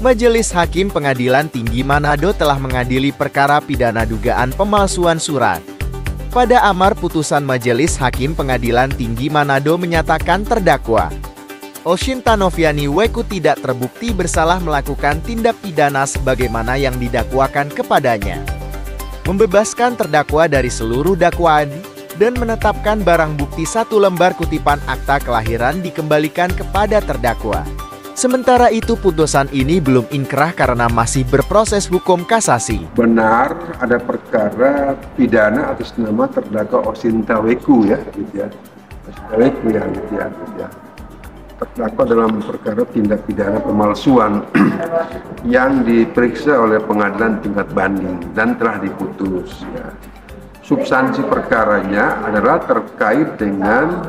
Majelis Hakim Pengadilan Tinggi Manado telah mengadili perkara pidana dugaan pemalsuan surat. Pada amar putusan Majelis Hakim Pengadilan Tinggi Manado menyatakan terdakwa Oshinta Noviani WQ tidak terbukti bersalah melakukan tindak pidana sebagaimana yang didakwakan kepadanya, membebaskan terdakwa dari seluruh dakwaan, dan menetapkan barang bukti 1 lembar kutipan akta kelahiran dikembalikan kepada terdakwa. Sementara itu putusan ini belum inkrah karena masih berproses hukum kasasi. Benar ada perkara pidana atas nama terdakwa Oshinta WQ ya, gitu ya. Oshinta WQ ya, gitu ya. Terdakwa dalam perkara tindak pidana pemalsuan yang diperiksa oleh pengadilan tingkat banding dan telah diputus ya. Substansi perkaranya adalah terkait dengan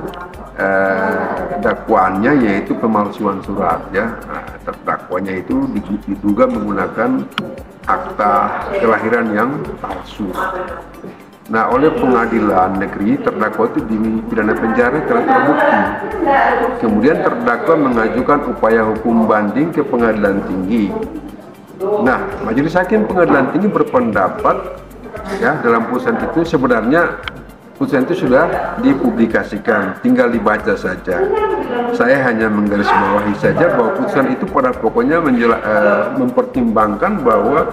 dakwaannya, yaitu pemalsuan surat ya. Terdakwanya itu diduga menggunakan akta kelahiran yang palsu. Nah, oleh pengadilan negeri terdakwa itu dipidana penjara karena terbukti. Kemudian terdakwa mengajukan upaya hukum banding ke pengadilan tinggi. Nah, Majelis Hakim Pengadilan Tinggi berpendapat ya, dalam putusan itu sebenarnya putusan itu sudah dipublikasikan, tinggal dibaca saja. Saya hanya menggarisbawahi saja bahwa putusan itu pada pokoknya mempertimbangkan bahwa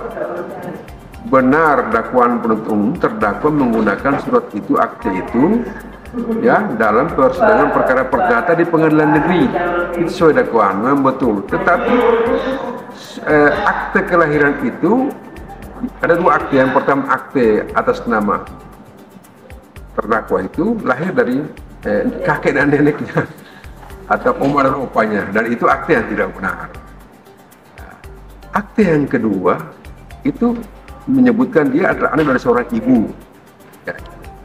benar dakwaan penuntut umum terdakwa menggunakan surat itu, akte itu ya dalam persidangan perkara perdata di pengadilan negeri. Itu sesuai dakwaan, memang betul. Tetapi akte kelahiran itu ada 2 akte. Yang pertama akte atas nama terdakwa itu lahir dari kakek dan neneknya atau oma dan opanya, dan itu akte yang tidak benar. Akte yang kedua itu menyebutkan dia adalah anak dari seorang ibu ya.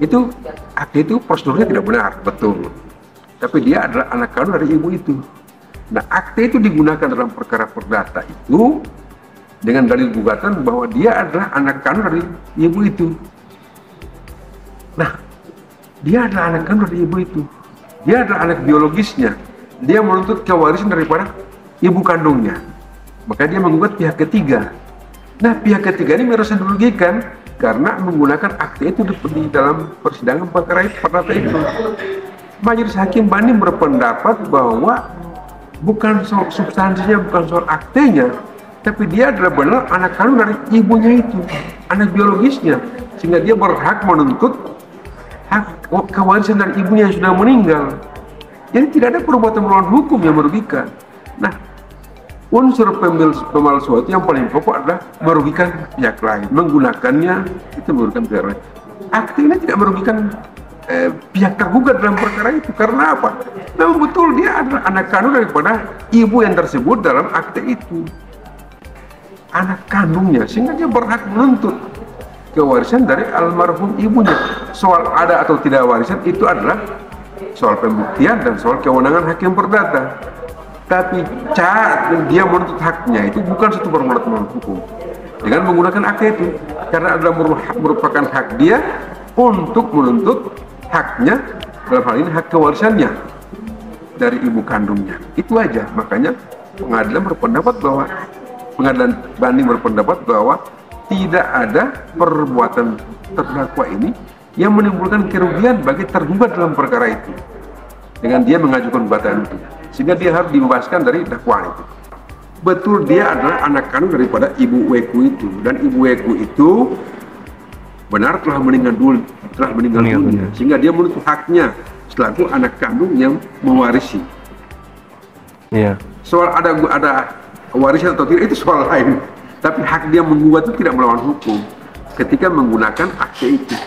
Itu akte itu prosedurnya tidak benar, betul, tapi dia adalah anak kandung dari ibu itu. Nah, akte itu digunakan dalam perkara perdata itu dengan dalil gugatan bahwa dia adalah anak kandung dari ibu itu. Nah, dia adalah anak kandung dari ibu itu, dia adalah anak biologisnya, dia menuntut kewarisan daripada ibu kandungnya, maka dia menggugat pihak ketiga. Nah, pihak ketiga ini merasa dirugikan karena menggunakan akte itu di dalam persidangan perkara perdata itu. Majelis Hakim banding berpendapat bahwa bukan soal substansinya, bukan soal aktenya, tapi dia adalah benar anak kandung dari ibunya itu, anak biologisnya, sehingga dia berhak menuntut hak kewarisan dari ibunya yang sudah meninggal. Jadi tidak ada perbuatan melawan hukum yang merugikan. Nah, unsur pemalsuan itu yang paling pokok adalah merugikan pihak lain, menggunakannya itu merugikan pihak lain. Akte ini tidak merugikan pihak tergugat dalam perkara itu. Karena apa? Memang betul dia adalah anak kandung daripada ibu yang tersebut dalam akte itu, anak kandungnya, sehingga dia berhak menuntut kewarisan dari almarhum ibunya. Soal ada atau tidak warisan itu adalah soal pembuktian dan soal kewenangan hakim perdata. Tapi cara dia menuntut haknya itu bukan satu perbuatan melawan hukum dengan menggunakan akte itu, karena adalah merupakan hak dia untuk menuntut haknya, dalam hal ini hak kewarisannya dari ibu kandungnya. Itu aja. Makanya pengadilan banding berpendapat bahwa tidak ada perbuatan terdakwa ini yang menimbulkan kerugian bagi tergugat dalam perkara itu dengan dia mengajukan gugatan itu, sehingga dia harus dibebaskan dari dakwaan itu. Betul dia adalah anak kandung daripada ibu WQ itu, dan ibu WQ itu benar telah meninggal dunia, sehingga dia menuntut haknya selaku anak kandung yang mewarisi. Iya. Soal ada warisan atau tidak itu soal lain, tapi hak dia menggugat itu tidak melawan hukum ketika menggunakan akte itu.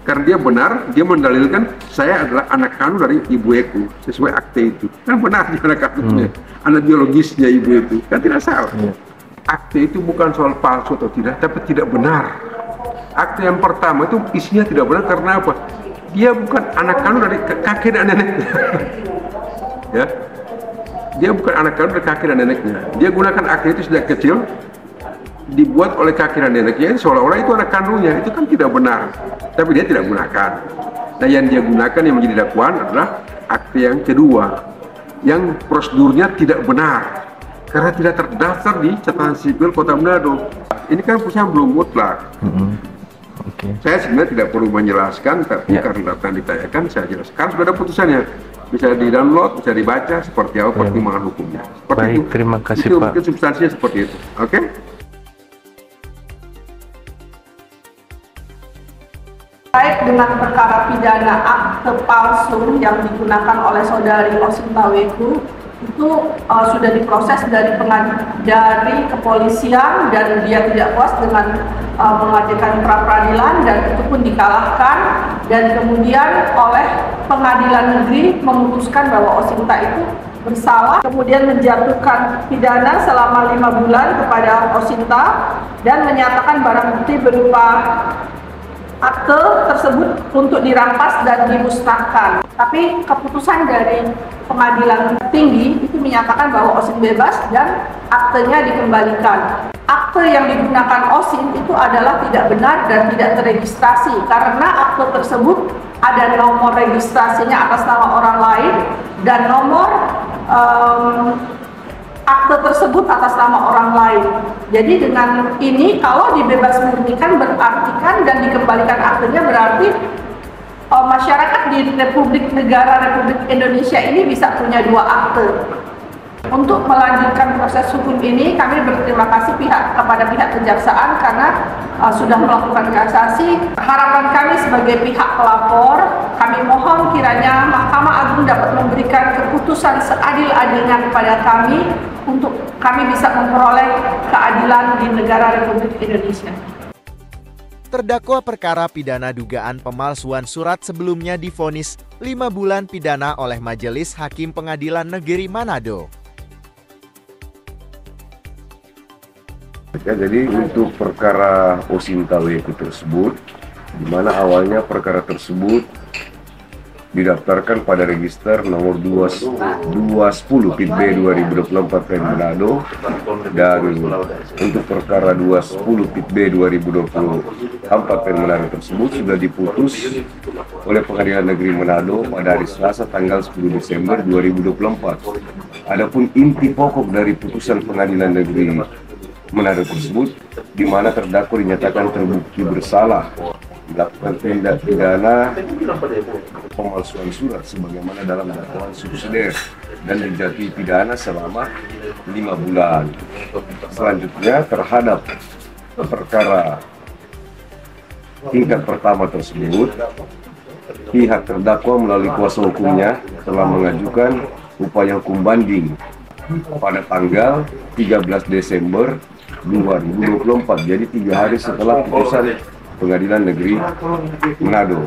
Karena dia benar, dia mendalilkan saya adalah anak kandung dari ibu WQ sesuai akte itu. Kan benar dia anak kandungnya, anak biologisnya ibu itu, kan tidak salah. Akte itu bukan soal palsu atau tidak, tapi tidak benar. Akte yang pertama itu isinya tidak benar karena apa? Dia bukan anak kandung dari kakek dan neneknya. Ya, dia bukan anak kandung dari kakek dan neneknya. Dia gunakan akte itu sejak kecil, dibuat oleh kakek dan neneknya, seolah-olah itu anak kandungnya. Itu kan tidak benar, tapi dia tidak gunakan. Nah, yang dia gunakan yang menjadi dakwaan adalah akte yang kedua, yang prosedurnya tidak benar, karena tidak terdaftar di catatan sipil Kota Manado. Ini kan putusan belum mutlak. Oke. Saya sebenarnya tidak perlu menjelaskan, tapi karena akan ditanyakan saya jelaskan. Sudah ada putusannya, bisa di-download, bisa dibaca seperti apa pertimbangan hukumnya. Seperti Baik, itu. terima kasih itu, Pak. Mungkin substansinya seperti itu. Oke? Terkait dengan perkara pidana akte palsu yang digunakan oleh saudari Osinta Weku, itu sudah diproses dari kepolisian, dan dia tidak puas dengan mengajukan pra peradilan, dan itu pun dikalahkan, dan kemudian oleh pengadilan negeri memutuskan bahwa Osinta itu bersalah, kemudian menjatuhkan pidana selama 5 bulan kepada Osinta dan menyatakan barang bukti berupa akte tersebut untuk dirampas dan dimusnahkan. Tapi keputusan dari pengadilan tinggi itu menyatakan bahwa Osin bebas dan aktenya dikembalikan. Akte yang digunakan Osin itu adalah tidak benar dan tidak terregistrasi, karena akte tersebut ada nomor registrasinya atas nama orang lain dan nomor akte tersebut atas nama orang lain. Jadi dengan ini kalau dibebas murnikan berartikan dan dikembalikan aktenya, berarti masyarakat di negara Republik Indonesia ini bisa punya 2 akte. Untuk melanjutkan proses hukum ini, kami berterima kasih kepada pihak kejaksaan karena sudah melakukan kasasi. Harapan kami sebagai pihak pelapor, kami mohon kiranya Mahkamah Agung dapat memberikan keputusan seadil-adilnya kepada kami untuk kami bisa memperoleh keadilan di negara Republik Indonesia. Terdakwa perkara pidana dugaan pemalsuan surat sebelumnya divonis 5 bulan pidana oleh Majelis Hakim Pengadilan Negeri Manado. Ya, jadi untuk perkara Osinta Weku tersebut, di mana awalnya perkara tersebut didaftarkan pada register nomor 210 PIT B 2024 PN Manado, dan untuk perkara 210 PIT B 2024 PN Manado tersebut sudah diputus oleh Pengadilan Negeri Manado pada hari Selasa tanggal 10 Desember 2024. Adapun inti pokok dari putusan Pengadilan Negeri Manado tersebut, di mana terdakwa dinyatakan terbukti bersalah melakukan tindak pidana pemalsuan surat sebagaimana dalam dakwaan subsidiar dan dijatuhi pidana selama 5 bulan. Selanjutnya terhadap perkara tingkat pertama tersebut, pihak terdakwa melalui kuasa hukumnya telah mengajukan upaya hukum banding pada tanggal 13 Desember 2024, jadi 3 hari setelah putusan Pengadilan Negeri Manado.